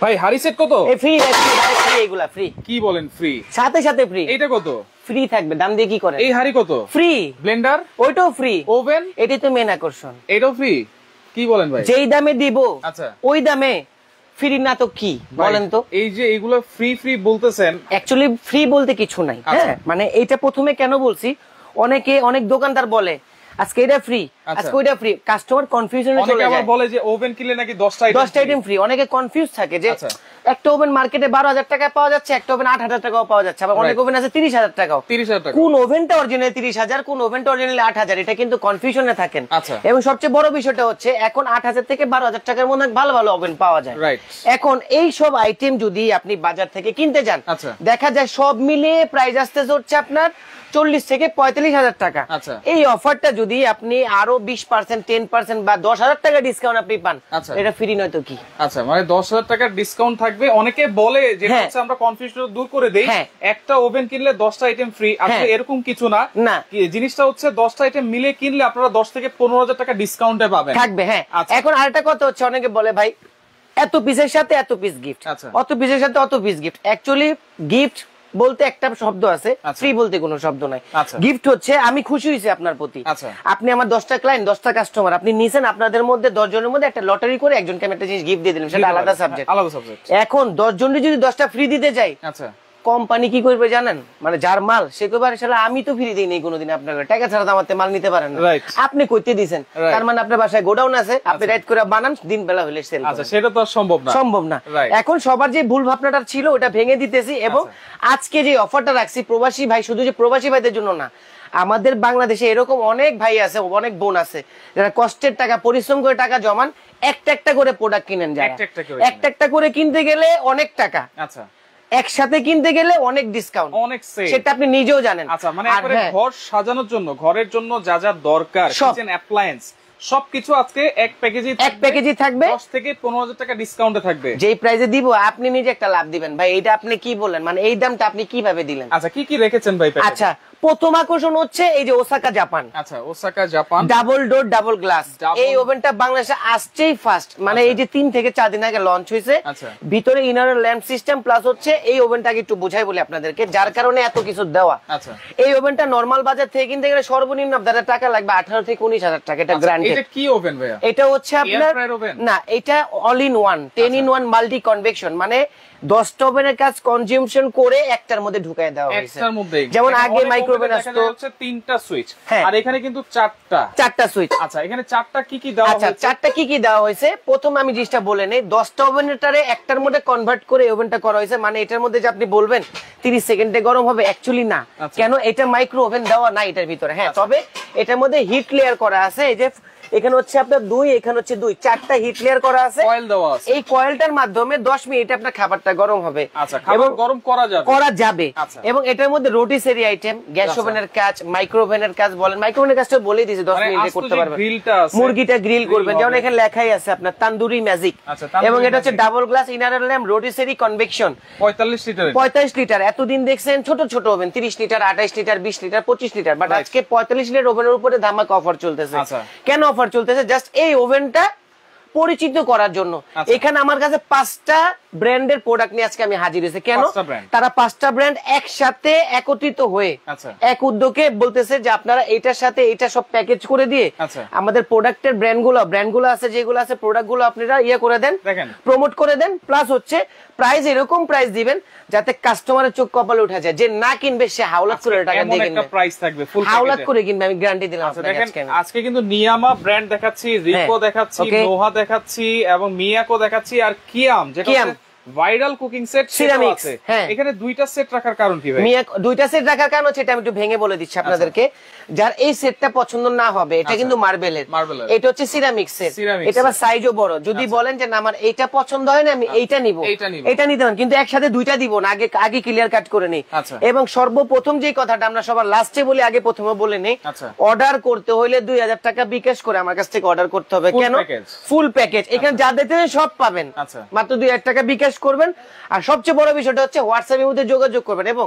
ভাই হাড়ি সেট কত? এই ফ্রি ফ্রি এগুলা ফ্রি। কি বলেন ফ্রি? সাথে সাথে ফ্রি। এটা কত? ফ্রি থাকবে। দাম দিয়ে কি করে? এই হাড়ি কত? ফ্রি। ব্লেন্ডার ওইটাও ফ্রি। ওভেন এটাই তো মেন আকর্ষণ। এটাও ফ্রি। কি বলেন ভাই? যেই দামে দিব আচ্ছা ওই দামে ফ্রি না তো কি বলেন তো? এই যে এগুলো ফ্রি ফ্রি বলতেছেন, অ্যাকচুয়ালি ফ্রি বলতে কিছু নাই। হ্যাঁ মানে এইটা প্রথমে কেন বলছি, অনেক দোকানদার বলে আজকে এটা ফ্রি, আজকে ওইটা ফ্রি, কাস্টমার কনফিউশনে চলে যায়। অনেকে আবার বলে যে ওভেন কিনলে নাকি 10টা আইটেম ফ্রি। অনেকে কনফিউজ থাকে যে একটা ওভেন মার্কেটে 12,000 টাকায় পাওয়া যাচ্ছে, একটা ওভেন 8,000 টাকাও পাওয়া যাচ্ছে, আবার অনেক ওভেন আছে 30,000 টাকাও। 30,000 টাকা। কোন ওভেনটা অরিজিনাল 30,000, কোন ওভেনটা অরিজিনাল 8,000, এটা কিন্তু কনফিউশনে থাকেন। এবং সবচেয়ে বড় বিষয়টা হচ্ছে এখন 8,000 থেকে 12,000 টাকার মধ্যে ভালো ভালো ওভেন পাওয়া যায়। এখন এই সব আইটেম যদি আপনি বাজার থেকে কিনতে যান, দেখা যায় সব মিলে প্রাইস আসতে হচ্ছে আপনার 40 থেকে 45,000 টাকা। এই অফারটা যদি আপনি আরো 20%, 10% বা 10,000 টাকা ডিসকাউন্ট আপনি পান, এটা ফ্রি নয় তো কি? আচ্ছা মানে 10,000 টাকার ডিসকাউন্ট থাকবে। অনেকে বলে যে হচ্ছে আমরা কনফিউশন দূর করে দেই, একটা ওভেন কিনলে 10টা আইটেম ফ্রি। আসলে এরকম কিছু না। জিনিসটা হচ্ছে 10টা আইটেম মিলে কিনলে আপনারা 10 থেকে 15,000 টাকা ডিসকাউন্টে পাবেন থাকবে। হ্যাঁ এখন আরেকটা কথা হচ্ছে, অনেকে বলে ভাই এত পিসের সাথে এত পিস গিফট, অত পিসের সাথে অত পিস গিফট। অ্যাকচুয়ালি গিফট বলতে একটা শব্দ আছে, ফ্রি বলতে কোনো শব্দ নাই। গিফট হচ্ছে আমি খুশি হয়েছি আপনার প্রতি, আপনি আমার 10টা ক্লায়েন্ট, 10টা কাস্টমার আপনি নিছেন, আপনাদের মধ্যে 10 জনের মধ্যে একটা লটারি করে একজনকে আমি একটা জিনিস গিফট দিয়ে দিলাম, সেটা আলাদা সাবজেক্ট। এখন 10 জনের যদি 10টা ফ্রি দিতে যাই, কোম্পানি কি করবে জানেন? মানে যার মাল সে কইবে শালা আমি তো ফ্রি দেই নাই কোনোদিন, আপনার টাকা ছাড়া দামাতে মাল নিতে পারেন না, আপনি কইতে দিবেন। তার মানে আপনার বাসায় গোডাউন আছে, আপনি রাইট করে বানান, দিন বেলা হইলে সেল। আচ্ছা সেটা তো সম্ভব না। এখন সবার যে ভুল ভাবনাটা ছিল ওটা ভেঙে দিতেছি। এবং আজকে যে অফারটা রাখছি প্রবাসী ভাই, শুধু যে প্রবাসী ভাইদের জন্য না, আমাদের বাংলাদেশে এরকম অনেক ভাই আছে, অনেক বোন আছে যারা কষ্টের টাকা, পরিশ্রম করে টাকা জমান, একটা করে প্রোডাক্ট কিনেন, যায় একটা করে কিনতে গেলে অনেক টাকা, একসাথে কিনতে গেলে অনেক ডিসকাউন্ট, অনেক সেল, সেটা আপনি নিজেও জানেন। আচ্ছা মানে একবারে ঘর সাজানোর জন্য, ঘরের জন্য যা যা দরকার, কিচেন অ্যাপ্লায়েন্স সবকিছু আজকে এক প্যাকেজই থাকবে। 10 থেকে 15,000 টাকা ডিসকাউন্টে থাকবে। যেই প্রাইসে দিব আপনি নিজে একটা লাভ দিবেন ভাই। এটা আপনি কি বলেন, মানে এই দামটা আপনি কিভাবে দিলেন? আচ্ছা কি কি রেখেছেন ভাই? আচ্ছা প্রথম আকর্ষণ হচ্ছে এই যে ওসাকা জাপান। আচ্ছা Osaka Japan double door double glass. এই ওভেনটা বাংলাদেশে আসছেই ফার্স্ট, মানে এই যে 3 থেকে 4 দিন আগে লঞ্চ হয়েছে। ভিতরে ইনার ল্যাম্প সিস্টেম প্লাস হচ্ছে এই ওভেনটাকে একটু বুঝাই বলি আপনাদেরকে, যার কারণে এত কিছু দেওয়া। এই ওভেনটা নরমাল বাজার থেকে কিনতে গেলে সর্বনিম্ন আপনাদের টাকা লাগবে 18 থেকে 19,000 টাকা। এটা গ্র্যান্ডেড। এটা কি ওভেন ভাইয়া? এটা হচ্ছে আপনার না, এটা all in one 10 in 1 multi convection, মানে 10টা ওভেনের কাজ কনজিউমশন করে একটার মধ্যে ঢুকায় দেওয়া হয়েছে। যেমন আগে মাইক্রোওভেন আসতো 3টা সুইচ, আর এখানে কিন্তু 4টা সুইচ। আচ্ছা এখানে 4টা কি কি দেওয়া হয়েছে? 4টা কি কি দেওয়া হয়েছে প্রথম আমি জিনিসটা বলে নেই। 10টা ওভেনটারে একটার মধ্যে কনভার্ট করে ওভেনটা করা হয়েছে, মানে এটার মধ্যে যে আপনি বলবেন 30 সেকেন্ডে গরম হবে, অ্যাকচুয়ালি না। কেন? এটা মাইক্রো ওভেন দেওয়া নাই এটার ভিতরে। হ্যাঁ তবে এটার মধ্যে হিট লেয়ার করা আছে। এই যে এখানে হচ্ছে আপনার 2, এখানে হচ্ছে 2, 4টা হিট লেয়ার করা আছে, কয়েল দেওয়া আছে। এই কয়েলটার মাধ্যমে 10 মিনিটে আপনার খাবারটা গরম হবে। আচ্ছা খাবার গরম করা যাবে। এবং এটার মধ্যে রোটিসারি আইটেম, গ্যাস ওভেনের কাজ, মাইক্রো ওভেনের কাজ বলেন, মাইক্রো ওভেনের কাজটা বলেই দিয়েছি 10 মিনিটে করতে পারবেন। মুরগিটা গ্রিল করবেন, যেমন এখানে লেখাই আছে আপনার তান্দুরি ম্যাজিক। এবং এটা হচ্ছে double glass inner lamp rotisserie convection 45 litre. এতদিন দেখছেন ছোট ছোট oven 30 litre, 28 litre, 20 litre, 25 litre, but আজকে 45 লিটার ওভেনের উপরে ধামাকা অফার চলতেছে। কেন অফার চলতেছে? জাস্ট এই ওভেনটা পরিচিত করার জন্য। এখানে আমার কাছে 5টা ব্র্যান্ডের প্রোডাক্ট নিয়ে আজকে আমি হাজির হয়েছি। কেন? তারা 5টা ব্র্যান্ড একসাথে একত্রিত হয়ে এক উদ্যোগে বলতেছে যে আপনারা এইটার সাথে এইটা সব প্যাকেজ করে দিয়ে আমাদের প্রোডাক্টের ব্র্যান্ডগুলো আছে, যেগুলো আছে প্রোডাক্টগুলো আপনারা ইয়ে করে দেন, প্রমোট করে দেন। প্লাস হচ্ছে প্রাইস এরকম প্রাইস দিবেন যাতে কাস্টমারের চোখ কপালে উঠে যায়, যে না কিনবে সে হাওলাত করে টাকা দিয়ে কিনবে। একটা প্রাইস থাকবে, ফুল হাওলাত করে কিনবে, আমি গ্যারান্টি দিলাম আপনাদের। আজকে কিন্তু নিয়ামা ব্র্যান্ড দেখাচ্ছি, রিকো দেখাচ্ছি, নোহা দেখাচ্ছি এবং মিয়াকো দেখাচ্ছি, আর কিয়াম যেটা ভাইরাল কুকিং সেট সিরামিক্স। এখানে 2টা সেট রাখার কারণ কি ভাই? 2টা সেট রাখার কারণ হচ্ছে, এটা আমি একটু ভেঙে বলে দিচ্ছি আপনাদেরকে। যার এই সেটটা পছন্দ না হবে, এটা কিন্তু মার্বেলের, এটা হচ্ছে সিরামিক্স সেট। এটা আবার সাইজও বড়। যদি বলেন যে না আমার এইটা পছন্দ হয় না, আমি এইটা নিব, এটা নিতে পারেন, কিন্তু একসাথে 2টা দিব না। আগে ক্লিয়ার কাট করে নেই। এবং সর্বপ্রথম যে কথাটা আমরা সবার লাস্টে বলি, আগে প্রথমে বলে নেই, অর্ডার করতে হলে 2000 টাকা বিকাশ করে আমার কাছ থেকে অর্ডার করতে হবে। কেন? Full package. এখানে যা দিতে সব পাবেন, মাত্র 2000 টাকা বিকাশ রিকোয়েস্ট করবেন, আর সবচেয়ে বড় বিষয়টা হচ্ছে হোয়াটসঅ্যাপের মধ্যে যোগাযোগ করবেন। এবং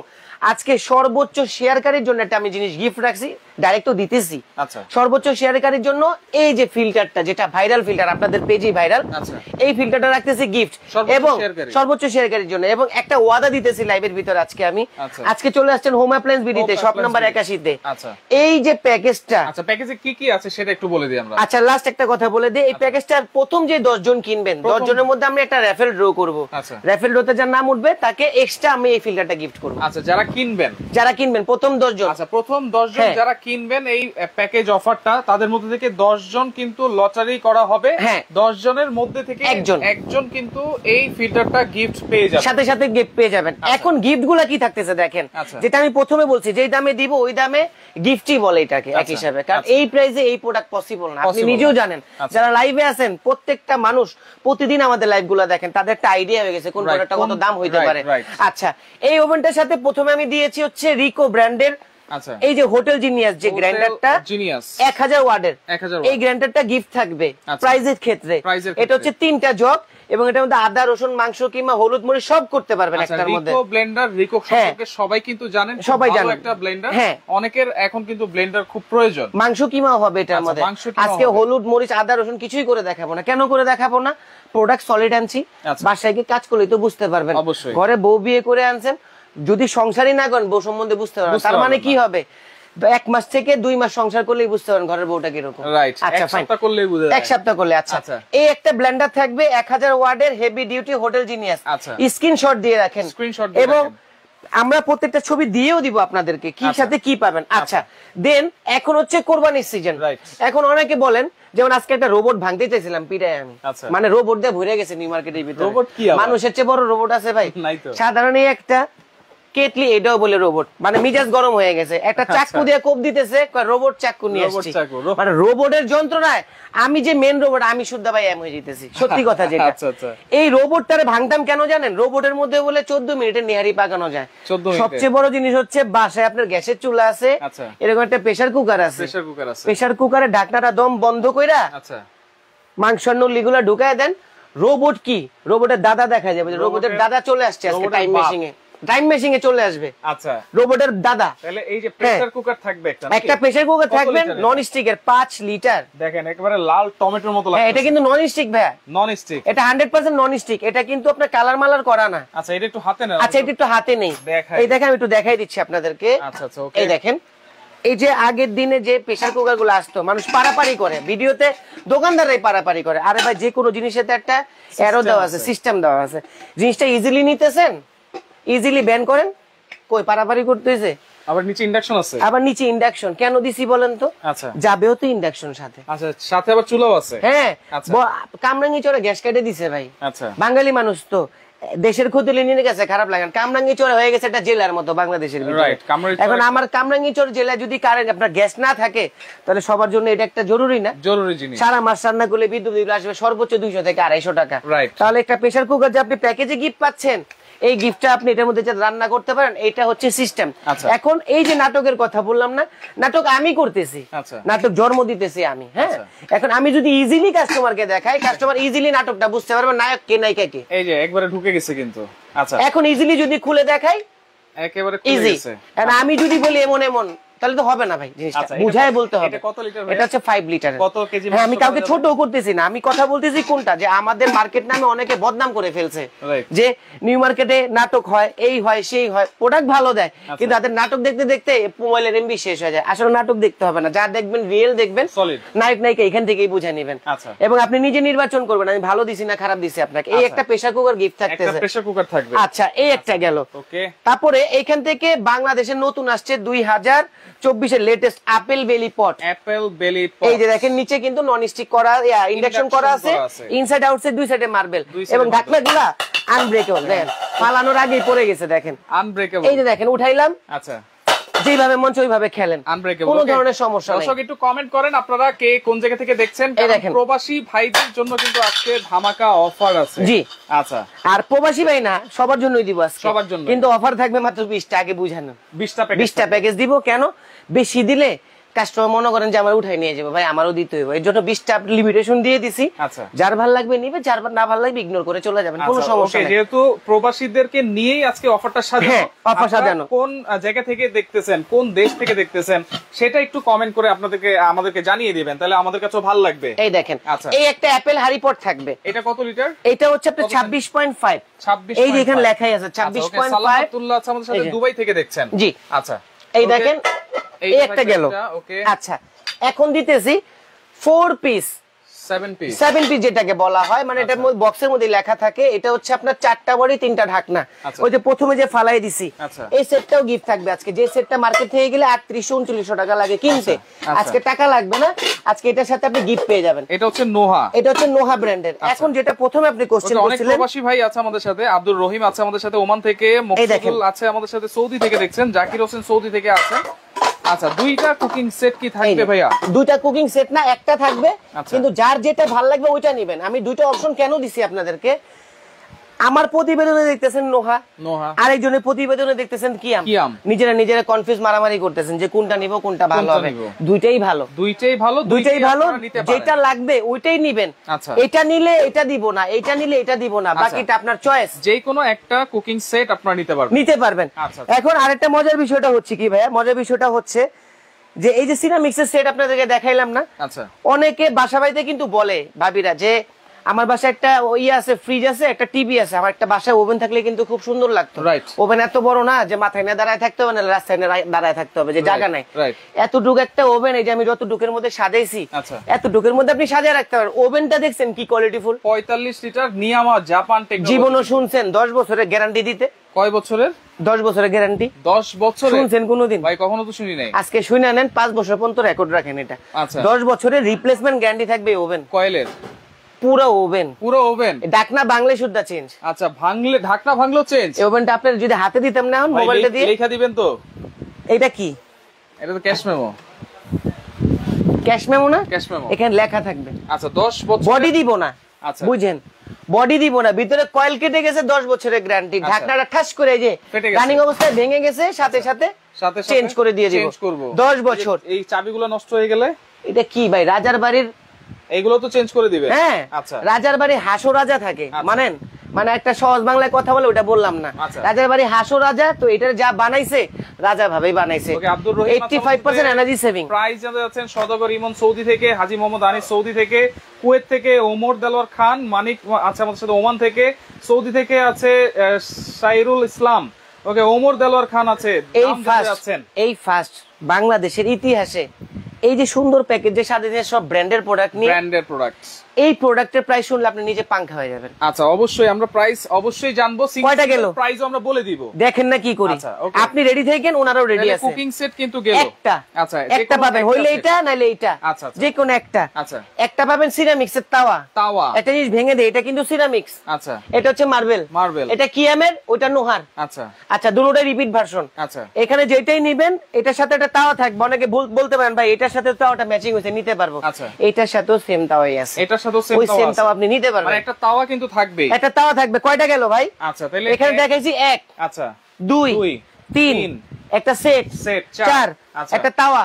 আজকে সর্বোচ্চ শেয়ারকারীর জন্য একটা আমি জিনিস গিফট রাখছি, ডাইরেক্ট তো দিতেছি। সর্বোচ্চ শেয়ারকারীর জন্য এই যে ফিল্টারটা, যেটা ভাইরাল ফিল্টার, আপনাদের পেজেই ভাইরাল, এই ফিল্টারটা রাখতেছি গিফট এবং সর্বোচ্চ শেয়ারকারীর জন্য। এবং একটা ওয়াদা দিতেছি লাইভের ভিতরে আজকে আমি, আজকে চলে আসছেন হোম অ্যাপ্লায়েন্স বিডিতে শপ নাম্বার 81 তে। এই যে প্যাকেজটা, আচ্ছা প্যাকেজে কি কি আছে সেটা একটু বলে দিই আমরা। আচ্ছা লাস্ট একটা কথা বলে দিই, এই প্যাকেজটার প্রথম যে 10 জন কিনবেন, 10 জনের মধ্যে আমরা একটা র্যাফেল ড্র করব। র্যাফেল ড্রতে যার নাম উঠবে তাকে এক্সট্রা আমি এই ফিল্টারটা গিফট করব। আচ্ছা যারা কিনবেন প্রথম 10 জন, আচ্ছা প্রথম 10 জন যারা কিনবেন এই প্যাকেজ অফারটা, তাদের মধ্যে থেকে 10 জন কিন্তু লটারি করা হবে। 10 জনের মধ্যে থেকে একজন কিন্তু এই ফিল্টারটা গিফট পেয়ে যাবে, সাথে সাথে গিফট পেয়ে যাবেন। এখন গিফটগুলো কি থাকতেছে দেখেন, যেটা আমি প্রথমে বলছি, যেই দামে দিব ওই দামে গিফটই বলে এটাকে এক হিসাবে, কারণ এই প্রাইসে এই প্রোডাক্ট পসিবল না। আপনি নিজেও জানেন, যারা লাইভে আছেন প্রত্যেকটা মানুষ প্রতিদিন আমাদের লাইভগুলো দেখেন, তাদের একটা আইডিয়া হয়ে গেছে কোন প্রোডাক্টটা কত দাম হইতে পারে। আচ্ছা এই ওভেনটার সাথে প্রথমে আমি দিয়েছি হচ্ছে রিকো ব্র্যান্ডের এই যে হোটেল জিনিয়াস যে গ্রাইন্ডারটা 1000 ওয়াটের, এই গ্রাইন্ডারটা গিফট থাকবে প্রাইজের ক্ষেত্রে। এটা হচ্ছে 3টা জগ এবং এটার মধ্যে আদা রসুন মাংস কিংবা হলুদ মরিচ সব করতে পারবেন একটার মধ্যে। রিকো ব্লেন্ডার, রিকো সম্পর্কে সবাই কিন্তু জানেন, সবাই জানেন একটা ব্লেন্ডার। অনেকের এখন কিন্তু ব্লেন্ডার খুব প্রয়োজন। মাংস কিমা হবে এটার মধ্যে। আজকে হলুদ মরিচ আদা রসুন কিছুই করে দেখাবো না। কেন করে দেখাবো না? প্রোডাক্ট সলিড আনছি, বাসায় গিয়ে কাজ করলেই তো বুঝতে পারবেন। ঘরে বউ বিয়ে করে আনছেন, যদি সংসারই না করেন বউ সম্বন্ধে বুঝতে পারবেন। তার মানে কি হবে, 1 মাস থেকে 2 মাস সংসার করলেই বুঝতে পারেন ঘরের বউটা কিরকম। আচ্ছা এক সপ্তাহ করলেই বুঝা যায়। 1 সপ্তাহ করলে। আচ্ছা এই একটা ব্লেন্ডার থাকবে 1000 ওয়াটের heavy duty hotel genius. Screenshot দিয়ে রাখেন এবং আমরা প্রত্যেকটা ছবি দিয়েও দিব আপনাদেরকে কি সাথে কি পাবেন। আচ্ছা দেন এখন হচ্ছে কোরবানির সিজন। এখন অনেকে বলেন, যেমন আজকে একটা রোবট ভাঙতে চাইছিলাম পিটায় আমি, মানে রোবট দিয়ে ভরে গেছে নিউ মার্কেটের ভিতরে। মানুষের চেয়ে বড় রোবট আছে ভাই? সাধারণ একটা কেটলি, এটাও বলে রোবট, মানে মিজাজ গরম হয়ে গেছে। একটা চাকু দিয়ে কোপ দিতেছে, রোবট চাকু নিয়ে আসছি। মানে রোবটের যন্ত্রণায় আমি যে মেন রোবট, আমি শুদ্ধ ভাই এম হয়ে যেতেছি, সত্যি কথা যেটা। এই রোবটটারে ভাঙতাম কেন জানেন? রোবটের মধ্যে বলে 14 মিনিটে নেহারি পাকানো যায়। সবচেয়ে বড় জিনিস হচ্ছে বাসায় আপনার গ্যাসের চুলা আছে, এরকম একটা প্রেসার কুকার আছে। প্রেসার কুকারের ঢাকনাটা দম বন্ধ কইরা মাংস নলিগুলা ঢুকায় দেন। রোবট কি, রোবটের দাদা দেখা যাবে, রোবটের দাদা চলে আসছে আজকে টাইম মেশিনে। টাইম মেশিনে চলে আসবে। আচ্ছা রোবটের দাদা। তাহলে এই যে প্রেসার কুকার থাকবে একটা প্রেসার কুকার থাকবে নন স্টিকের 5 লিটার। দেখেন একেবারে লাল টমেটোর মতো লাগছে। এটা কিন্তু নন স্টিক ভাই, নন স্টিক। এটা 100% নন স্টিক। এটা কিন্তু আপনার কালার মালার করা না। আচ্ছা এটা একটু হাতে নাও। আচ্ছা এটা একটু হাতে নেই, এই দেখেন আমি একটু দেখাই দিচ্ছি আপনাদেরকে। আচ্ছা আচ্ছা ওকে। এই দেখেন এই যে আগের দিনে যে প্রেসার কুকার গুলো আসতো, মানুষ পারাপারি করে, ভিডিওতে দোকানদাররাই পারাপারি করে। আরে ভাই যে কোনো জিনিসের একটা অ্যারো দেওয়া আছে, সিস্টেম দেওয়া আছে। জিনিসটা ইজিলি নিতেছেন, ইজিলি ব্যান করেন, কই পারাপারি করতেছে। আবার নিচে ইন্ডাকশন আছে, আবার নিচে ইন্ডাকশন কেন দিছি বলেন তো? আচ্ছা যাবেও তো ইন্ডাকশন সাথে। আচ্ছা সাথে আবার চুলাও আছে। হ্যাঁ কামরাঙ্গি চড়ে গ্যাস কেটে দিছে ভাই। আচ্ছা বাঙালি মানুষ তো, দেশের ক্ষতি নিয়ে গেছে, খারাপ লাগে। কামরাঙ্গি চড়ে হয়ে গেছে একটা জেলার মতো বাংলাদেশের ভিতরে। এখন আমার কামরাঙ্গি চড় জেলায় যদি কারেন্ট আপনার গ্যাস না থাকে, তাহলে সবার জন্য এটা একটা জরুরি না? জরুরি জিনিস। সারা মাস রান্না করলে বিদ্যুৎ বিল আসবে সর্বোচ্চ 200 থেকে 250 টাকা। তাহলে একটা প্রেসার কুকার যে আপনি প্যাকেজে গিফট পাচ্ছেন, এই গিফটটা আপনি এটার মধ্যে রান্না করতে পারেন, এটা হচ্ছে সিস্টেম। এখন এই যে নাটকের কথা বললাম না, নাটক আমি করতেছি, নাটক জন্ম দিতেছি আমি। হ্যাঁ এখন আমি যদি ইজিলি কাস্টমারকে দেখাই, কাস্টমার ইজিলি নাটকটা বুঝতে পারবে নায়ক কে নায়িকা কে। এই যে একবারে ঢুকে গেছে কিন্তু। আচ্ছা এখন ইজিলি যদি খুলে দেখাই একেবারে খুলে গেছে। আর আমি যদি বলি এমন এমন, তাহলে তো হবে না ভাই, জিনিসটা বুঝায় বলতে হবে। এটা কত লিটার? এটা হচ্ছে 5 লিটার। কত কেজি? হ্যাঁ আমি কাউকে ছোট করতেছি না, আমি কথা বলতেছি কোনটা, যে আমাদের মার্কেট নামে অনেকে বদনাম করে ফেলছে, যে নিউ মার্কেটে নাটক হয়, এই হয় সেই হয়, প্রোডাক্ট ভালো দেয়, কিন্তু তাদের নাটক দেখতে দেখতে মোবাইলের এমবি শেষ হয়ে যায়। আসলে নাটক দেখতে হবে না, যা দেখবেন রিয়েল দেখবেন, নায়ক নায়িকা এখান থেকেই বুঝে নেবেন। এবং আপনি নিজে নির্বাচন করবেন আমি ভালো দিছি না খারাপ দিছি আপনাকে। এই একটা প্রেসার কুকার গিফট থাকতেছে, একটা প্রেসার কুকার থাকবে। আচ্ছা এই একটা গেল। ওকে তারপরে এইখান থেকে বাংলাদেশের নতুন আসছে 2024 এর লেটেস্ট অ্যাপেল বেলি পট। অ্যাপেল বেলি পট, এই যে দেখেন নিচে কিন্তু নন স্টিক করা, ইন্ডাকশন করা আছে, ইনসাইড আউটসাইড দুই সাইডে মার্বেল, এবং ঢাকনাগুলা আনব্রেকেবল। দেখেন ফালানোর আগেই পড়ে গেছে, দেখেন আনব্রেকেবল। এই যে দেখেন উঠাইলাম, আচ্ছা যেভাবে মন চায় ওইভাবে খেলেন, আনব্রেকেবল, কোনো ধরনের সমস্যা নেই। দর্শক একটু কমেন্ট করেন আপনারা কে কোন জায়গা থেকে দেখছেন, কারণ প্রবাসী ভাইদের জন্য কিন্তু আজকে ধামাকা অফার আছে। জি আচ্ছা, আর প্রবাসী ভাই না সবার জন্যই দিব আজকে, সবার জন্য, কিন্তু অফার থাকবে মাত্র 20টা। আগে বুঝানো 20টা প্যাকেজ দিব। কেন বেশি দিলে কাস্টমার মনে করেন যে আমার উঠাই নিয়ে যাবে, ভাই আমারও দিতে হবে, এর জন্য 20টা লিমিটেশন দিয়ে দিছি। আচ্ছা, যার ভালো লাগবে নিবে, যার না ভালো লাগবে ইগনোর করে চলে যাবেন, কোনো সমস্যা নেই। যেহেতু প্রবাসীদেরকে নিয়েই আজকে অফারটা সাজানো, অফার সাজানো, কোন জায়গা থেকে দেখতেছেন, কোন দেশ থেকে দেখতেছেন, সেটা একটু কমেন্ট করে আমাদেরকে জানিয়ে দিবেন, তাহলে আমাদের কাছেও ভালো লাগবে। এই দেখেন, এই একটা অ্যাপেল হারিপট থাকবে। এটা কত লিটার? এটা হচ্ছে আপনার 26.5। এই যে এখানে লেখাই আছে 26.5। সালামাতুল্লাহ আছে আমাদের সাথে, দুবাই থেকে দেখছেন। জি, আচ্ছা, এই দেখেন, এই একটা গেল। আচ্ছা, এখন দিতেছি 4 পিস 7 পিস যেটাকে বলা হয়, মানে এটার মধ্যে বক্সের মধ্যে লেখা থাকে, এটা হচ্ছে আপনার 4টা বডি 3টা ঢাকনা। ওই যে প্রথমে যে ফালাই দিছি, এই সেটটাও গিফট থাকবে আজকে। যে সেটটা মার্কেট থেকে গেলে 3800-3900 টাকা লাগে কিনতে, আজকে টাকা লাগবে না, আজকে এটার সাথে আপনি গিফট পেয়ে যাবেন। এটা হচ্ছে নোহা, এটা হচ্ছে নোহা ব্র্যান্ডের। এখন যেটা প্রথমে আপনি কোশ্চেন করছিলেন, অনেক প্রবাসী ভাই আছে আমাদের সাথে, আব্দুর রহিম আছে আমাদের সাথে ওমান থেকে, মকসুদুল আছে আমাদের সাথে সৌদি থেকে দেখছেন, জাকির হোসেন সৌদি থেকে আছে। আচ্ছা, দুইটা কুকিং সেট কি থাকবে ভাইয়া? দুইটা কুকিং সেট না, একটা থাকবে, কিন্তু যার যেটা ভালো লাগবে ওইটা নেবেন। আমি দুইটা অপশন কেন দিছি আপনাদেরকে, আমার প্রতিবেদনে দেখতেছেন নোহা, আরেকজনের প্রতিবেদনে দেখতেছেন কিয়াম। নিজেরা কনফিউজ মারামারি করতেছেন যে কোনটা নিব, কোনটা ভালো হবে। দুইটাই ভালো, দুইটাই ভালো, যেটা লাগবে ওইটাই নিবেন। এটা নিলে এটা দিব না, এটা নিলে এটা দিব না, বাকিটা আপনার চয়েস। যে কোনো একটা কুকিং সেট আপনারা নিতে পারবেন। এখন আরেকটা মজার বিষয়টা হচ্ছে কি ভাইয়া, মজার বিষয়টা হচ্ছে যে এই যে সিরামিক্সের সেট আপনাদেরকে দেখাইলাম না, অনেকে বাসা বাড়িতে কিন্তু বলে ভাবিরা যে আমার বাসায় একটা আছে, ফ্রিজ আছে, একটা টিভি আছে, আমার একটা বাসায় ওভেন থাকলে কিন্তু খুব সুন্দর লাগতো। ওভেন এত বড় না যে মাথায় না দাঁড়ায় থাকতে হবে, না রাস্তায় দাঁড়ায় থাকতে হবে, যে জায়গা নাই, এতটুকু একটা ওভেন। এই যে আমি যতটুকুর মধ্যে সাজাইছি, এতটুকুর মধ্যে আপনি সাজিয়ে রাখতে পারেন। ওভেনটা দেখছেন কি কোয়ালিটিফুল, 45 লিটার নিয়ামা জাপান টেকনোলজি। জীবনও শুনছেন 10 বছরের গ্যারান্টি দিতে। কয় বছরের? 10 বছরের গ্যারান্টি। 10 বছর শুনছেন কোনদিন? ভাই কখনো তো শুনি নাই। আজকে শুনে নেন, 5 বছর পর্যন্ত রেকর্ড রাখেন এটা। 10 বছরের রিপ্লেসমেন্ট গ্যারান্টি থাকবে ওভেন। কয়েলের পুরো ওভেন, ঢাকনা ভাঙলে শুদ্ধা চেঞ্জ। আচ্ছা, ঢাকনা ভাঙলেও চেঞ্জ। এই ওভেনটা আপনার যদি হাতে দিতাম না, এখন মোবাইলটা দিয়ে লেখা দিবেন তো। এটা কি? এটা তো ক্যাশ মেমো। ক্যাশ মেমো না, ক্যাশ মেমো, এখানে লেখা থাকবে। আচ্ছা, 10 বছর বডি দিব না। আচ্ছা, বুঝেন, বডি দিব না, ভিতরে কয়েল কেটে গেছে, 10 বছরের গ্যারান্টি। ঢাকনাটা ঠাস করে যে রানিং অবস্থায় ভেঙে গেছে, সাথে সাথে চেঞ্জ করে দিয়ে দিব। 10 বছর। এই চাবিগুলো নষ্ট হয়ে গেলে? এটা কি ভাই, রাজার বাড়ির এইগুলো তো চেঞ্জ করে দিবে। হ্যাঁ, আচ্ছা, রাজার বাড়ি হাসো রাজা থাকে, মানেন? মানে একটা সহজ বাংলায় কথা বলে ওটা বললাম না। রাজার বাড়ি হাসো রাজা, তো এটা যা বানাইছে রাজা ভাবেই বানাইছে। 85% এনার্জি সেভিং। প্রাইস জানতে যাচ্ছেন সওদাগর ইমন সৌদি থেকে, হাজী মোহাম্মদ আনিস সৌদি থেকে, কুয়েত থেকে ওমর দেলোয়ার খান মানিক আছে আমাদের সাথে ওমান থেকে, সৌদি থেকে আছে সাইরুল ইসলাম, ওকে, ওমর দেলোয়ার খান আছে। এই ফার্স্ট বাংলাদেশের ইতিহাসে এই যে সুন্দর প্যাকেজে সাজিয়ে সব ব্র্যান্ডের প্রোডাক্ট নিয়ে, এই প্রোডাক্টের প্রাইস শুনলে আপনি নিজে পাঙ্খা হয়ে যাবেন। আচ্ছা, অবশ্যই আমরা প্রাইস অবশ্যই জানবো, কয়টা গেল প্রাইসও আমরা বলে দিব। দেখেন না কি করি, আপনি রেডি থাকেন, ওনারাও রেডি আছে। কুকিং সেট কিন্তু গেল একটা। আচ্ছা, একটা পাবেন, হইলে এটা নাইলে এটা। আচ্ছা, যে কোন একটা। আচ্ছা, একটা পাবেন সিরামিক্সের তাওয়া। একটা জিনিস ভেঙে দেয়, এটা কিন্তু সিরামিক্স। আচ্ছা, এটা হচ্ছে মার্বেল। এটা কিয়ামের, ওটা নোহার। আচ্ছা আচ্ছা, দুটোটাই রিপিট ভার্সন। আচ্ছা, এখানে যেটাই নেবেন এটার সাথে একটা তাওয়া থাকবে। অনেকে বলতে পারেন ভাই এটার সাথে তাওয়াটা ম্যাচিং হয়েছে, নিতে পারবো। আচ্ছা, এটার সাথেও সেম তাওয়াই আছে, এটার সাথেও সেম তাওয়া আপনি নিতে পারবেন। মানে একটা তাওয়া কিন্তু থাকবে, একটা তাওয়া থাকবে। কয়টা গেল ভাই? আচ্ছা, তাহলে এখানে দেখাইছি 1, আচ্ছা 2, 3, একটা সেট 4, একটা তাওয়া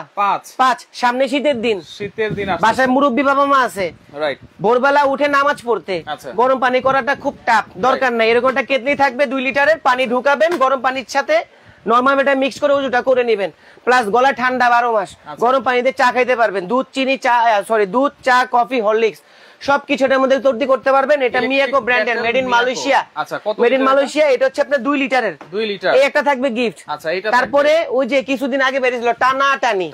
5। সামনে শীতের দিন বাসায় মুরব্বী বাবা মা আছে, ভোরবেলা উঠে নামাজ পড়তে গরম পানি করাটা খুব টাফ, দরকার নাই। এরকমটা কেতলি থাকবে 2 লিটারের, পানি ঢুকাবেন, গরম পানির সাথে নরমাল এটা মিক্স করে উজুটা করে নেবেন, প্লাস গলা ঠান্ডা 12 মাস, গরম পানিতে চা খাইতে পারবেন। দুধ, চিনি, দুধ, চা, কফি, হরলিক্স সবকিছু এটার মধ্যে তৈরি করতে পারবেন। এটা মিয়াকো ব্র্যান্ডের, মেড ইন মালয়েশিয়া। আচ্ছা, মেড ইন মালয়েশিয়া। এটা হচ্ছে আপনার 2 লিটারের। এই একটা থাকবে গিফট। আচ্ছা, এটা তারপরে ওই যে কিছুদিন আগে বেরিয়েছিল টানাটানি,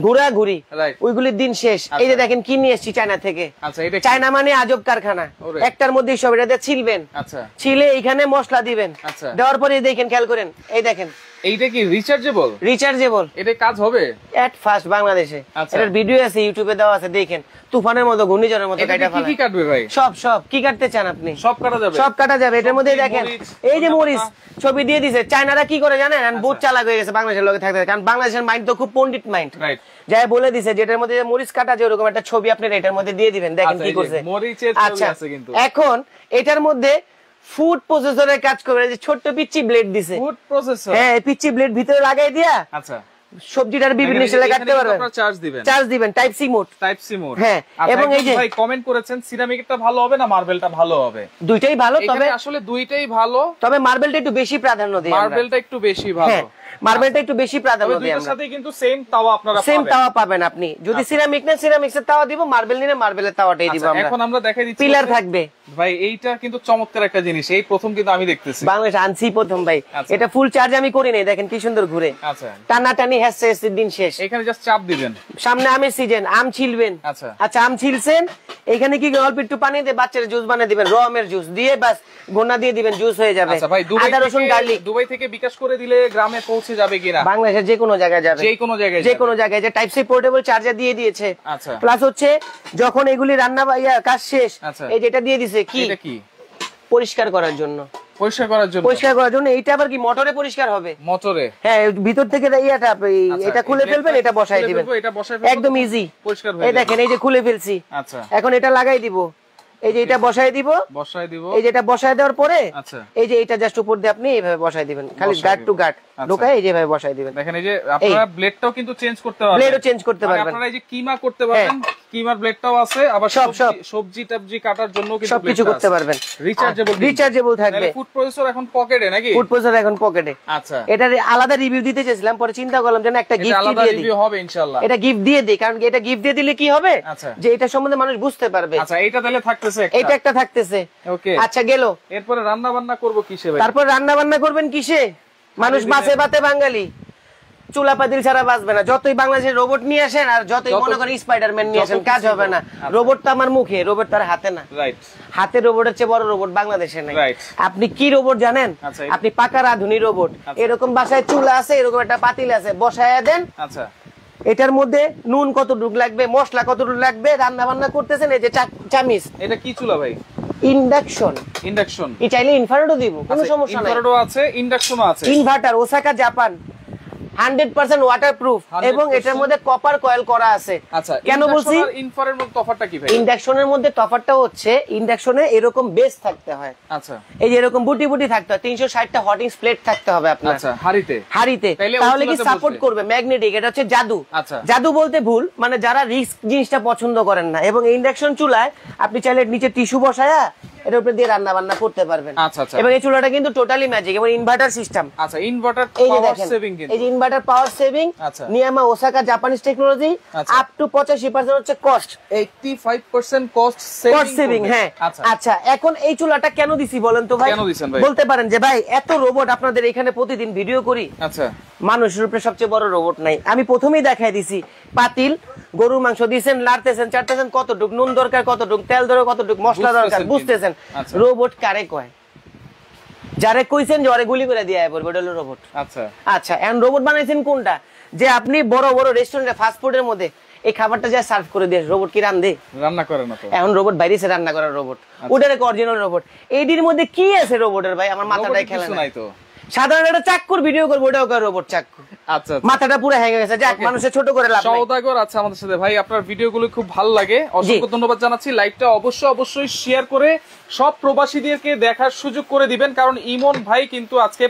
ঘোরাঘুরি, ওইগুলির দিন শেষ। এই যে দেখেন কি নিয়ে এসেছি চায়না থেকে। আচ্ছা, এটা চায়না মানে আজব কারখানা, একটার মধ্যে সব এটা ছিলবেন। আচ্ছা, ছিলে এইখানে মশলা দিবেন, দেওয়ার পরে দেখেন, খেয়াল করেন, এই দেখেন এইটা কি রিচার্জেবল? রিচার্জেবল। এটা কাজ হবে এট ফার্স্ট বাংলাদেশে। এটার ভিডিও আছে ইউটিউবে দেওয়া আছে, দেখেন। তুফানের মতো, ঘূর্ণিঝড়ের মতো কাটা ফেলে। কি কাটবে ভাই? সব কি কাটতে চান আপনি? সব কাটা যাবে, সব কাটা যাবে। এটার মধ্যে দেখেন এই যে মরিচ ছবি দিয়ে দিছে। চায়নারা কি করে জানেন? বহুত চালাক হয়ে গেছে বাংলাদেশের লোকে থাকতে, কারণ বাংলাদেশের মাইন্ড তো খুব পণ্ডিত মাইন্ড। যাই বলে দিছে যেটার মধ্যে মরিচ কাটা যে ওরকম একটা ছবি আপনি এটার মধ্যে দিয়ে দিবেন, দেখেন কি করছে। আচ্ছা, এখন এটার মধ্যে ফুড প্রসেসরের কাজ করবে, যে ছোট্ট পিচ্চি ব্লেড দিছে। Food processor? হ্যাঁ, পিচ্চি ব্লেড ভিতরে লাগাই দিয়া, আচ্ছা, সবজিটার বিভিন্ন স্টাইলে কাটতে পারবেন, চার্জ দিবেন টাইপ সি মোড, হ্যাঁ। এবং এই যে ভাই কমেন্ট করেছেন সিরামিকটা ভালো হবে না মার্বেলটা ভালো হবে? দুইটাই ভালো, তবে আসলে দুইটাই ভালো, তবে মার্বেলটা একটু বেশি প্রাধান্য দেই, মার্বেলটা একটু বেশি ভালো, মার্বেলটা একটু বেশি প্রাধান্য দেই আমরা। দুইটার সাথে কিন্তু সেম তাওয়া আপনারা পাবেন, সেম তাওয়া পাবেন আপনি। যদি সিরামিক নেন সিরামিক্সের তাওয়া দিব, মার্বেল নিলে মার্বেলের তাওয়াটাই দিব আমরা। এখন আমরা দেখাই দিচ্ছি পিলার থাকবে ভাই, এইটা কিন্তু চমৎকার একটা জিনিস, এই প্রথম কিন্তু আমি দেখতেছি বাংলাদেশ আনছি প্রথম ভাই। এটা ফুল চার্জ আমি করি নাই, দেখেন কি সুন্দর ঘুরে। আচ্ছা, টানা টানি হ্যাসে দিন শেষ। এখানে জাস্ট চাপ দিবেন, সামনে আমের সিজন, আম ছিলবেন। আচ্ছা আম ছিলছেন, এখানে কি অল্প একটু পানি দিয়ে বাচ্চারা জুস বানিয়ে দিবেন, র আমের জুস দিয়ে বাস গোনা দিয়ে দিবেন, জুস হয়ে যাবে। আচ্ছা ভাই, আদা রসুন গার্লিক দুবাই থেকে বিকাশ করে দিলে গ্রামে পৌঁছে যাবে কিনা? বাংলাদেশের যে কোনো জায়গায় যাবে, যে কোনো জায়গায়। যে টাইপ সি পোর্টেবল চার্জার দিয়ে দিয়েছে। আচ্ছা, প্লাস হচ্ছে যখন এগুলি রান্না বা কাজ শেষ, এই যেটা দিয়ে দিছে কি, এটা কি পরিষ্কার করার জন্য, পরিষ্কার করার জন্য। এইটা আবার কি মোটরে পরিষ্কার হবে? মোটরে, হ্যাঁ, ভিতর থেকে এটা খুলে ফেলবেন, এটা বসাই দিবেন, একদম ইজি পরিষ্কার হয়ে যাবে। এই দেখেন, এই যে খুলে ফেলছি। আচ্ছা, এখন এটা লাগাই দিব, এই যে এটা বসাই দিব, এই যে এটা বসাই দেওয়ার পরে এই যে এটা জাস্ট উপর দিয়ে আপনি এইভাবে বসাই দিবেন, খালি গার্ড টু গার্ড ঢোকায় এই যে ভাবে বসাই দিবেন। দেখেন এই যে আপনারা ব্লেডটাও কিন্তু চেঞ্জ করতে পারবেন, ব্লেডও চেঞ্জ করতে পারবেন, আপনারা এই যে কিমা করতে পারবেন, কিমার ব্লেডটাও আছে, আবার সবজি টাবজি কাটার জন্য কিন্তু সবকিছু করতে পারবেন। রিচার্জেবল থাকবে। ফুড প্রসেসর এখন পকেটে নাকি? ফুড প্রসেসর এখন পকেটে। আচ্ছা, এটার আলাদা রিভিউ দিতে চেয়েছিলাম, পরে চিন্তা করলাম যে না, একটা গিফট দিয়ে দিই, রিভিউ হবে ইনশাআল্লাহ। এটা গিফট দিয়ে দিই, কারণ এটা গিফট দিয়ে দিলে কি হবে যে এটা সম্বন্ধে মানুষ বুঝতে পারবে। আচ্ছা, এটা তাহলে থাকতেছে একটা, এটা একটা থাকতেছে। ওকে, আচ্ছা গেল। এরপরে রান্না বান্না করব কিসে ভাই? তারপর রান্না বান্না করবেন কিসে? মানুষ মাছে ভাতে বাঙালি, চুলা পাতিল ছাড়া বাঁচবে না। যতই বাংলাদেশের রোবট নিয়ে আসেন আর যতই মনে করেন স্পাইডারম্যান নিয়ে আসেন, কাজ হবে না। রোবট তো আমার মুখে, রোবট তার হাতে না। হাতে রোবটের চেয়ে বড় রোবট বাংলাদেশে নাই। আপনি কি রোবট জানেন? আপনি পাকা রাঁধুনি রোবট। এরকম বাসায় চুলা আছে, এরকম একটা পাতিল আছে, বসায়া দেন। আচ্ছা, এটার মধ্যে নুন কতটুকু লাগবে, মশলা কতটুকু লাগবে, রান্না বান্না করতেছেন, এই যে চামিচ। এটা কি চুলা ভাই? ইন্ডাকশন। এই চাইলে ইনভার্টারও দিব, কোনো সমস্যা নাই। ইনভার্টারও আছে, ইন্ডাকশনও আছে। ইনভার্টার ওসাকা জাপান, 100% ওয়াটারপ্রুফ, এবং এটার মধ্যে কপার কয়েল করা আছে। আচ্ছা, কেন বলছি ইনফ্রারের মধ্যে তফাৎটা কি ভাই? ইন্ডাকশনের মধ্যে তফাৎটা হচ্ছে, ইন্ডাকশনে এরকম বেস থাকতে হয়। আচ্ছা, এই যে এরকম বুটি বুটি থাকতে হয়, 360টা হটিংস প্লেট থাকতে হবে আপনার। আচ্ছা, হাড়িতে তাহলে কি সাপোর্ট করবে, ম্যাগনেটিক। এটা হচ্ছে জাদু। জাদু বলতে ভুল, মানে যারা রিস্ক জিনিসটা পছন্দ করেন না। এবং ইন্ডাকশন চুলায় আপনি চাইলে নিচে টিস্যু বসায়া এর উপরে দিয়ে রান্না বান্না করতে পারবেন। এবং এই চুলাটা কিন্তু টোটালি ম্যাজিক, এবং ইনভার্টার সিস্টেম। আচ্ছা, ইনভার্টার পাওয়ার সেভিং, এই যে ইনভার্টার পাওয়ার সেভিং, নিয়ামা Osaka Japanese technology, up to 85% হচ্ছে কস্ট, 85% কস্ট সেভিং। হ্যাঁ, আচ্ছা, এখন এই চুলাটা কেন দিছি বলেন তো ভাই? বলতে পারেন যে ভাই এত রোবট আপনাদের এখানে প্রতিদিন ভিডিও করি, আচ্ছা, মানুষের উপরে সবচেয়ে বড় রোবট নাই। আমি প্রথমেই দেখাই দিছি, পাতিল, গরুর মাংস দিয়েছেন, লাড়তেছেন, চাটতেছেন, কতটুক নুন দরকার, কতটুক তেল দরকার, কতটুক মশলা দরকার, বুঝতেছেন। রোবট কারে কয়? যারে কইছেন যে ওরে গুলি করে দিয়ে পড়বে, ওটা হলো রোবট। আচ্ছা, আচ্ছা, এখন রোবট বানাইছেন কোনটা? যে আপনি বড় বড় রেস্টুরেন্টে ফাস্ট ফুডের মধ্যে এই খাবারটা যা সার্ভ করে দিয়ে, রোবট কি রান্না করে না তো? এখন রোবট বাইরেছে রান্না করার রোবট, ওটার অরিজিনাল রোবট। এইটির মধ্যে কি আছে রোবটের ভাই? আমার মাথাটাই খেলে না। সাধারণ একটা চাক্কুর ভিডিও করবো, ওটাও করে রোবট চাক্কু। আচ্ছা, মাথাটা পুরো হ্যাং হয়ে গেছে। যাক, মানুষের ছোট করে লাভ নাই। সওদাগর আছে আমাদের সাথে ভাই, আপনার ভিডিওগুলো খুব ভালো লাগে, অসংখ্য ধন্যবাদ জানাচ্ছি। লাইভটা অবশ্যই শেয়ার করে সব প্রবাসীদেরকে দেখার সুযোগ করে দিবেন, কারণ ইমন ভাই কিন্তু আজকে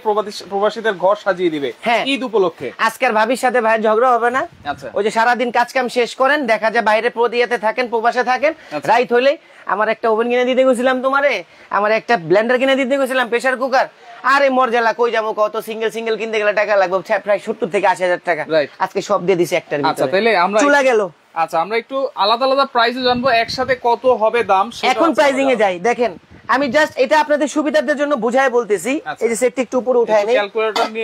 প্রবাসীদের ঘর সাজিয়ে দিবে ঈদ উপলক্ষে। আজকের ভাবির সাথে ভাইয়ের ঝগড়া হবে না। আচ্ছা, ওই যে সারাদিন কাজ কাম শেষ করেন, দেখা যায় বাইরে প্রদিয়াতে থাকেন, প্রবাসে থাকেন, রাইত হইলে আমার একটা ওভেন কিনে দিতে গেছিলাম, তোমারে আমার একটা ব্লেন্ডার কিনে দিতে গেছিলাম, প্রেসার কুকার, আরে মরজালা কই যাবো, কত সিঙ্গেল কিনতে গেলে টাকা লাগবে প্রায় 70 থেকে 80,000 টাকা। আজকে সব দিয়ে দিছি একটার ভিতরে। আচ্ছা, তাহলে আমরা চলে গেল। আচ্ছা, আমরা একটু আলাদা প্রাইসে জানবো, একসাথে কত হবে দাম। এখন প্রাইসিং এ যাই। দেখেন, আমি জাস্ট এটা আপনাদের সুবিধার জন্য বুঝাই বলতেছি। এই যে সেটটি একটু উপরে উঠাই নেই,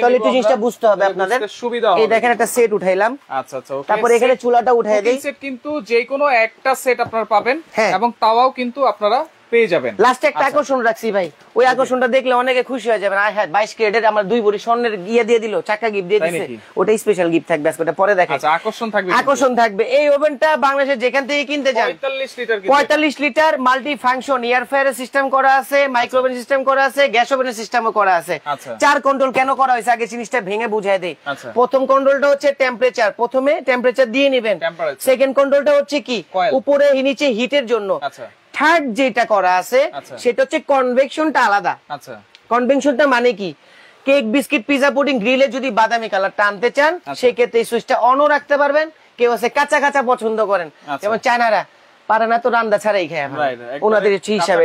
তাহলে একটু জিনিসটা বুঝতে হবে আপনাদের। এই দেখেন, একটা সেট উঠাইলাম। আচ্ছা, তারপর এখানে চুলাটা উঠাই দেই। সেট কিন্তু যে কোনো একটা সেট আপনারা পাবেন, এবং তাওয়াও কিন্তু আপনারা পেয়ে যাবেন। লাস্টে একটা আকর্ষণ রাখছি ভাই, ওই আকর্ষণটা দেখলে অনেকে খুশি হয়ে যাবেন। হ্যাঁ, 22 ক্যারেটের আমার 2 ভরি স্বর্ণের গিয়ে দিয়ে দিল, চাকা গিফট দিয়ে দিয়েছে, ওটাই স্পেশাল গিফট থাকবে আজকে, পরে দেখেন। আচ্ছা, আকর্ষণ থাকবে। এই ওভেনটা বাংলাদেশে যেখান থেকে কিনতে যান, 45 litre multi function air fryer system করা আছে, মাইক্রোওভেন সিস্টেম করা আছে, গ্যাস ওভেনের সিস্টেমও করা আছে। 4 কন্ট্রোল কেন করা হয়েছে আগে জিনিসটা ভেঙে বুঝাই দেই। প্রথম কন্ট্রোলটা হচ্ছে টেম্পারেচার, প্রথমে টেম্পারেচার দিয়ে নেবেন। সেকেন্ড কন্ট্রোলটা হচ্ছে কি, উপরে নিচে হিটের জন্য। থার্ড যেটা করা আছে সেটা হচ্ছে কনভেকশনটা আলাদা। আচ্ছা, কনভেকশনটা মানে কি, কেক বিস্কিট পিজা পুডিং গ্রিলে যদি বাদামি কালার টানতে চান সেই ক্ষেত্রে এই সুইচটা অনও রাখতে পারবেন। কেউ আছে কাঁচা কাঁচা পছন্দ করেন, যেমন চায়নারা পারে না তো রান্না ছাড়াই খায়, ওনাদের হিসাবে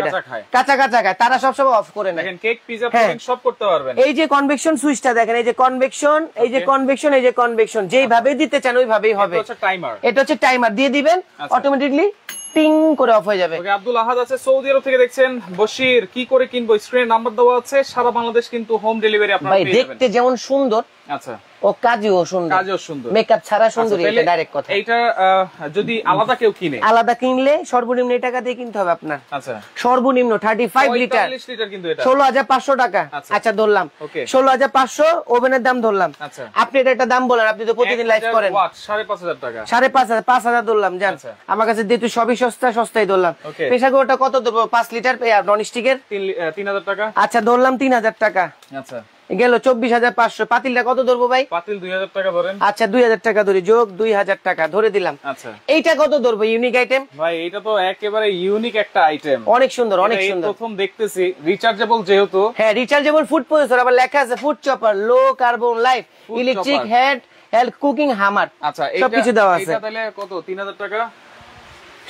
কাঁচা কাঁচা খায়, তারা সবসময় অফ করে নেয়। কেক পিজা পুডিং সব করতে পারবেন। এই যে কনভেকশন সুইচটা দেখেন, এই যে কনভেকশন, এই যে কনভেকশন, এই যে কনভেকশন, যেইভাবে দিতে চান ওইভাবেই হবে। এটা হচ্ছে টাইমার দিয়ে দিবেন, অটোমেটিকলি টিং করে অফ হয়ে যাবে। ওকে, আব্দুল আহাদ আছে সৌদি আরব থেকে দেখছেন। বশির কি করে কিনবো, স্ক্রিনে নাম্বার দেওয়া আছে, সারা বাংলাদেশ কিন্তু হোম ডেলিভারি আপনারা পেয়ে যাবেন। দেখতে যেমন সুন্দর, আচ্ছা, ও কাজও সুন্দর, মেকআপ ছাড়া সুন্দর, এটা ডাইরেক্ট কথা। এইটা যদি আলাদা কেউ কিনে, আলাদা কিনলে সর্বনিম্ন এই টাকা দিয়ে কিনতে হবে আপনার। আচ্ছা, সর্বনিম্ন 35 লিটার 40 লিটার কিন্তু এটা 16500 টাকা। আচ্ছা ধরলাম 16500, ওভেনের দাম ধরলাম। আচ্ছা, আপনি এটা একটা দাম বলেন, আপনি তো প্রতিদিন লাইভ করেন। 5500 টাকা, 5500, 5000 ধরলাম জান। আমার কাছে যেহেতু সবই সস্তাই ধরলাম। প্রেসার কুকারটা কত ধরবো? 5 লিটার নন স্টিকের 3000 টাকা। আচ্ছা ধরলাম 3000 টাকা। আচ্ছা, গেল 24500। পাতিলটা কত ধরবো ভাই? পাতিল 2000 টাকা ধরেন। আচ্ছা 2000 টাকা ধরি, যোগ 2000 টাকা ধরে দিলাম। আচ্ছা, এইটা কত ধরবো? ইউনিক আইটেম ভাই, এটা তো একেবারে ইউনিক একটা আইটেম, অনেক সুন্দর, অনেক সুন্দর। প্রথম দেখতেছি রিচার্জেবল, যেহেতু হ্যাঁ রিচার্জেবল ফুড প্রসেসর, আবার লেখা আছে ফুড চপার, লো carbon life, electric head cooking হামার। আচ্ছা, সবকিছু দেওয়া আছে। এটা তাহলে কত? 3000 টাকা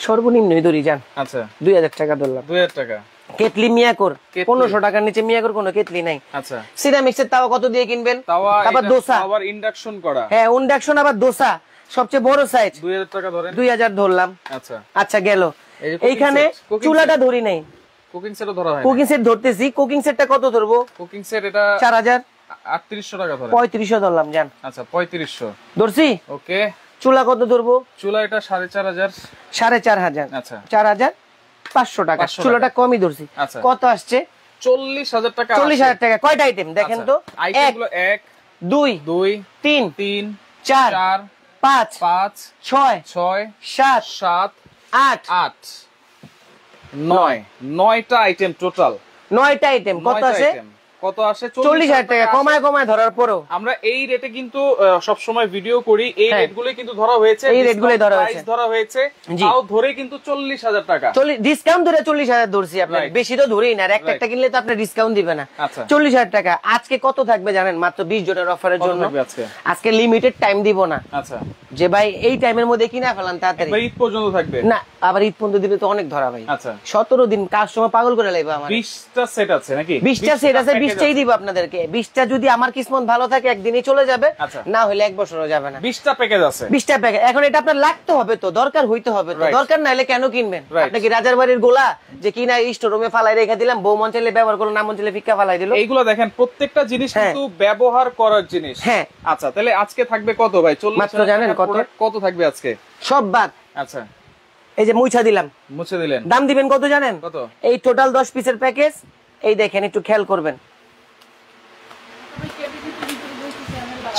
সর্বনিম্নই ধরি যান। আচ্ছা, 2000 টাকা ধরলাম। 2000 টাকা। কেটলি মিয়াকোর 1500 টাকার নিচে মিয়াকোর কোনো কেটলি নাই। আচ্ছা, সিরামিক্সের তাওয়া কত দিয়ে কিনবেন? আবার দোসা, আবার ইন্ডাকশন করা। হ্যাঁ ইন্ডাকশন, আবার দোসা সবচেয়ে বড় সাইজ 2000 টাকা ধরেন। 2000 ধরলাম। আচ্ছা, আচ্ছা গেল। এইখানে চুলাটা ধরি নাই, কুকিং সেটও ধরা হয়। কুকিং সেট ধরতেছি। কুকিং সেটটা কত ধরবো? কুকিং সেট এটা 4000 টাকা ধরেন। 3500 ধরলাম জান। আচ্ছা, 3500 ধরছি। ওকে, চুলা কত ধরবো? চুলা এটা 4500। 4500। আচ্ছা, 4500 টাকা। চুলাটা কমই ধরছি। কত আসছে? 40000 টাকা। 40000 টাকা। কয়টা আইটেম দেখেন তো? আইটেমগুলো 1 2 3 4 5 6 7 8 9টা আইটেম টোটাল। 9টা আইটেম কত আসে? কত আসে? 40000 টাকা। কমায় ধরার পরও আমরা এই রেটে কিন্তু সব সময় ভিডিও করি, এই রেটগুলো কিন্তু ধরা হয়েছে, এই রেটগুলোই ধরা হয়েছে, ধরা হয়েছে। তাও ধরে কিন্তু 40000 টাকা ডিসকাউন্ট ধরে 40000 ধরছি। আপনার বেশি তো ধরেই না, একটা কিনলে তো আপনি ডিসকাউন্ট দিবে না। 40000 টাকা। আজকে কত থাকবে জানেন? মাত্র 20 জনের অফারের জন্য আজকে লিমিটেড টাইম দিব না। আচ্ছা, যে ভাই এই টাইমের মধ্যে কিনা ফেলান তাড়াতাড়ি, ঈদ পর্যন্ত থাকবে না, আবার ঈদ পর্যন্ত দিলে তো অনেক ধরা ভাই। আচ্ছা, 17 দিন কাস্টমার পাগল করে লাইবে আমার। 20টা সেট আছে নাকি? 20টা সেট আছে, 20টাই দিব আপনাদেরকে। 20টা যদি আমার কিসমত ভালো থাকে একদিনই চলে যাবে, না হলে এক বছরও যাবে না। 20টা প্যাকেজ আছে। 20টা প্যাকেজ। এখন এটা আপনার লাগতে হবে তো, দরকার হইতে হবে তো, দরকার না হলে কেন কিনবেন? আপনি কি রাজার বাড়ির গোলা যে কিনা স্টোর রুমে ফালাই রেখে দিলাম, বউ মন চাইলে ব্যবহার করলো, না মন চাইলে ফিক্কা ফালাই দিল? এইগুলো দেখেন প্রত্যেকটা জিনিস কিন্তু ব্যবহার করার জিনিস। হ্যাঁ। আচ্ছা, তাহলে আজকে থাকবে কত ভাই? 40 মাত্র জানেন কত থাকবে আজকে? সব বাদ। আচ্ছা, এই যে মুছা দিলাম, মুছে দিলেন। দাম দিবেন কত জানেন? কত? এই টোটাল 10 পিসের প্যাকেজ, এই দেখেন একটু খেয়াল করবেন,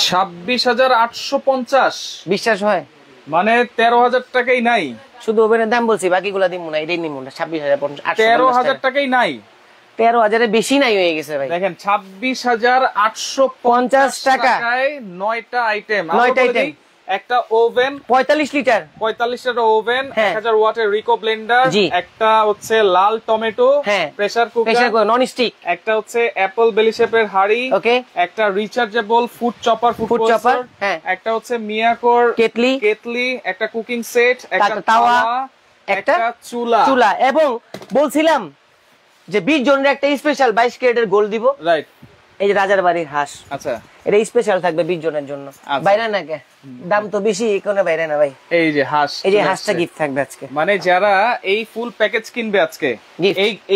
26850। বিশ্বাস হয়? মানে 13000 টাকাই নাই, শুধু ওভেনের দাম বলছি, বাকিগুলো দিব না, এটাই নিব না। 26050, 13000 টাকাই নাই, 13000 বেশি নাই হয়ে গেছে ভাই। দেখেন 26850 টাকায় 9টা আইটেম। 9টা আইটেম, একটা ওভেন 45 লিটার, 45 লিটার ওভেন, 1000 ওয়াটের রিকো ব্লেন্ডার, একটা হচ্ছে লাল tomato pressure cooker non stick, একটা হচ্ছে অ্যাপল বেলি শেপের হাড়ি, ওকে, একটা রিচার্জেবল ফুড চপার, একটা হচ্ছে মিয়াকোর কেটলি, একটা কুকিং সেট, একটা তাওয়া, একটা চুলা। এবং বলছিলাম যে 20 জনের একটা স্পেশাল 22 ক্যারেটের গোল দিব, রাইট? এই যে রাজার বাড়ির হাঁস, আচ্ছা, এটা স্পেশাল থাকবে 20 জনের জন্য। বাইরে না কে দাম তো বেশি, কোনো বাইরে না ভাই। এই যে হাঁস, এই যে হাঁসটা গিফট থাকবে আজকে। মানে যারা এই ফুল প্যাকেজ কিনবে আজকে,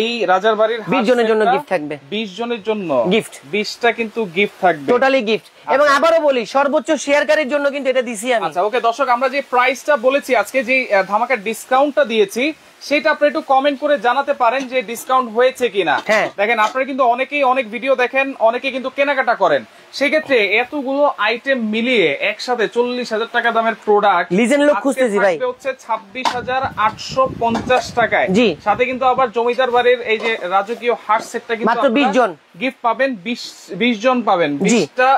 এই রাজার বাড়ির 20 জনের জন্য গিফট থাকবে, 20 জনের জন্য গিফট, 20টা কিন্তু গিফট থাকবে, টোটালি গিফট। এবং আবারও বলি, সর্বোচ্চ শেয়ারকারীর জন্য কিন্তু এটা দিছি আমি। আচ্ছা, ওকে দর্শক, আমরা যে প্রাইসটা বলেছি আজকে, যে ধামাকা ডিসকাউন্টটা দিয়েছি, সেটা আপনি একটু কমেন্ট করে জানাতে পারেন যে ডিসকাউন্ট হয়েছে কিনা। দেখেন, আপনারা কিন্তু অনেকেই অনেক ভিডিও দেখেন, অনেকে কিন্তু কেনাকাটা করেন, সেক্ষেত্রে এতগুলো আইটেম মিলিয়ে একসাথে 40000 টাকা দামের প্রোডাক্ট লিজেন্ড লোক খুঁজতেছি ভাই, হচ্ছে 26850 টাকায়। জি, সাথে কিন্তু আবার জমিদার বাড়ির এই যে রাজকীয় হাঁস সেটটা কিন্তু মাত্র 20 জন গিফট পাবেন, 20 জন পাবেন, 20টা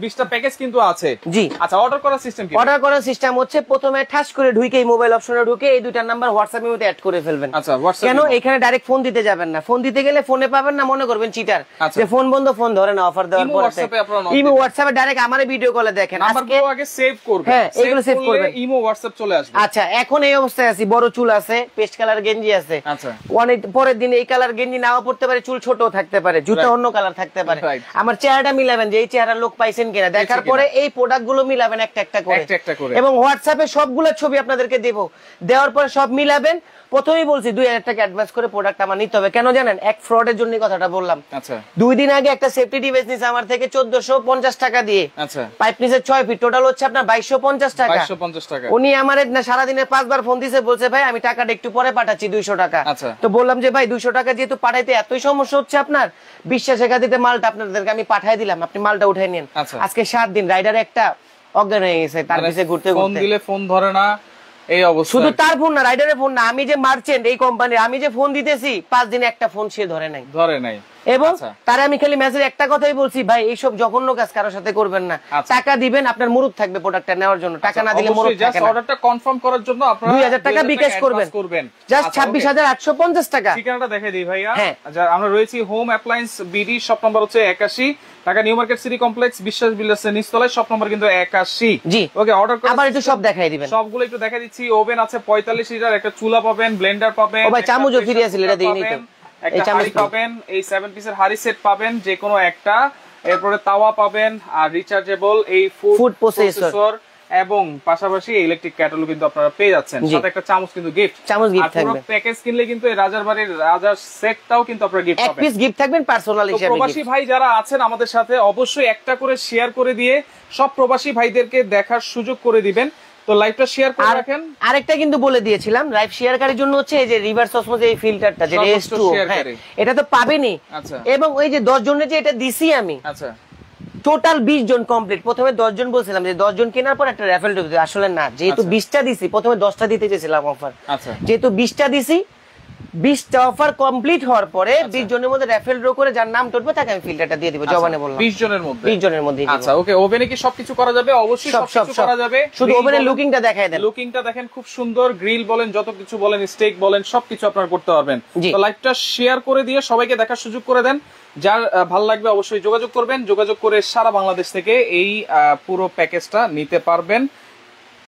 20টা প্যাকেজ কিন্তু আছে। জি আচ্ছা, অর্ডার করার সিস্টেম কি? অর্ডার করার সিস্টেম হচ্ছে প্রথমে ঠাস করে ঢুকেই মোবাইল অপশনে ঢুকে এই দুইটা নাম্বার হোয়াটসঅ্যাপ এর মধ্যে অ্যাড করে ফেলবেন। আচ্ছা, হোয়াটসঅ্যাপ কেন এখানে ডাইরেক্ট ফোন দিতে যাবেন না, ফোন দিতে গেলে ফোনে পাবেন না, মনে করবেন চিটার যে ফোন বন্ধ, ফোন ধরে না, অফার দেওয়ার পর ইমো হোয়াটসঅ্যাপে ডাইরেক্ট আমারে ভিডিও কলে দেখেন। নাম্বারগুলো আগে সেভ করবেন, হ্যাঁ এগুলো সেভ করবেন, ইমো হোয়াটসঅ্যাপ চলে আসবে। আচ্ছা, এখন এই অবস্থায় আছি, বড় চুল আছে, পেস্ট কালার গেঞ্জি আছে, আচ্ছা, অনেক পরের দিন এই কালার গেঞ্জি নাও পড়তে পারে, চুল ছোট থাকতে পারে, জুতা অন্য কালার থাকতে পারে, আমার চেহারাটা মিলাবেন যে এই চেহারার লোক পাইছেন কিনা, দেখার পরে এই প্রোডাক্ট গুলো মিলাবেন একটা একটা করে, এবং হোয়াটসঅ্যাপে সবগুলো ছবি আপনাদেরকে দেব, দেওয়ার পরে সব মিলাবেন। প্রথমেই বলছি 2000 টাকা অ্যাডভান্স করে প্রোডাক্ট আমার নিতে হবে। কেন জানেন? এক ফ্রডের জন্য কথাটা বললাম। আচ্ছা, 2 দিন আগে একটা সেফটি ডিভাইস নিছে আমার থেকে 1450 টাকা দিয়ে। আচ্ছা, পাইপ নিছে 6 ফিট, টোটাল হচ্ছে আপনার 2250 টাকা। 2250 টাকা। উনি আমারে না সারা দিনে 5 বার ফোন দিছে, বলছে ভাই আমি টাকাটা একটু পরে পাঠাচ্ছি 200 টাকা। তো বললাম যে ভাই 200 টাকা যেহেতু পাঠাইতে এতই সমস্যা হচ্ছে আপনার, বিশ্বাসের খাতিরে মালটা আপনাদেরকে আমি পাঠিয়ে দিলাম, আপনি মালটা উঠাই নেন। আজকে 7 দিন রাইডার একটা অজ্ঞান হয়ে গেছে, তার পিছে ঘুরতে ঘুরতে, ফোন দিলে ফোন ধরে না, এই অবস্থা। শুধু তার ফোন না, রাইডারের ফোন না, আমি যে মার্চেন্ট এই কোম্পানির, আমি যে ফোন দিতেছি 5 দিনে একটা ফোন সে ধরে নাই। এবং তারে আমি খালি মেসেজ একটা কথাই বলছি, ভাই এইসব জঘন্য কাজ কারোর সাথে করবেন না, টাকা দিবেন, আপনার মুরুদ থাকবে প্রোডাক্টটা নেওয়ার জন্য, টাকা না দিলে মুরুদ থাকে না। অর্ডারটা কনফার্ম করার জন্য আপনারা 2000 টাকা বিকাশ করবেন, জাস্ট 26850 টাকা। ঠিকানাটা দেখাই দিই ভাইয়া। আমরা রয়েছি home appliance BD, shop number হচ্ছে 81, Dhaka new market city complex, বিশ্বাস বিল্ডার্সের নিচতলায়, শপ নাম্বার কিন্তু 81। জি, ওকে, অর্ডার করে আবার একটু সব দেখাই দিবেন, সবগুলো একটু দেখাই দিচ্ছি। ওভেন আছে 45 লিটার, একটা চুলা পাবেন, ব্লেন্ডার পাবেন, ও ভাই চামচও ফ্রি আছে, এটা দেইনি তো, একটা হাঁড়ি পাবেন, এই 7 পিসের হাঁড়ি সেট পাবেন যে কোনো একটা, এরপরে তাওয়া পাবেন, আর রিচার্জেবল এই ফুড প্রসেসর, এবং পাশাপাশি ইলেকট্রিক ক্যাটল কিন্তু আপনারা পেয়ে যাচ্ছেন, সাথে একটা চামচ কিন্তু গিফট থাকবে। প্যাকেজ কিনলে কিন্তু এই রাজার বাড়ির রাজার সেটটাও কিন্তু আপনারা গিফট পাবেন, এক পিস গিফট থাকবেন পার্সোনাল হিসেবে। প্রবাসী ভাই যারা আছেন আমাদের সাথে, অবশ্যই একটা করে শেয়ার করে দিয়ে সব প্রবাসী ভাইদেরকে দেখার সুযোগ করে দিবেন। তো লাইভটা শেয়ার করে রাখেন। আরেকটা কিন্তু বলে দিয়েছিলাম, লাইভ শেয়ারকারীর জন্য হচ্ছে এই যে রিভার্স অসমোস এই ফিল্টারটা, যে S2, এটা তো পাবেনই। আচ্ছা, এবং ওই যে 10 জনের যে এটা দিছি আমি, আচ্ছা টোটাল 20 জন কমপ্লিট। প্রথমে 10 জন বলছিলাম যে 10 জন কেনার পর একটা রেফারেল দিতে, আসলে না, যেহেতু 20টা দিছি, প্রথমে 10টা দিতে চেয়েছিলাম অফার, আচ্ছা যেহেতু 20টা দিছি, 20টা অফার কমপ্লিট হওয়ার পরে 20 জনের মধ্যে রেফারেল ড্র করে যার নাম টুটবে তাকে আমি ফিল্টারটা দিয়ে দিব, জবানে বললাম 20 জনের মধ্যে। আচ্ছা, ওকে, ওভেনে কি সবকিছু করা যাবে? অবশ্যই সবকিছু করা যাবে, শুধু ওভেনের লুকিংটা দেখায় দেন। লুকিংটা দেখেন, খুব সুন্দর, গ্রিল বলেন, যত কিছু বলেন, স্টেক বলেন, সবকিছু আপনারা করতে পারবেন। তো লাইভটা শেয়ার করে দিয়ে সবাইকে দেখার সুযোগ করে দেন। যার ভালো লাগবে অবশ্যই যোগাযোগ করবেন, যোগাযোগ করে সারা বাংলাদেশ থেকে এই পুরো প্যাকেজটা নিতে পারবেন।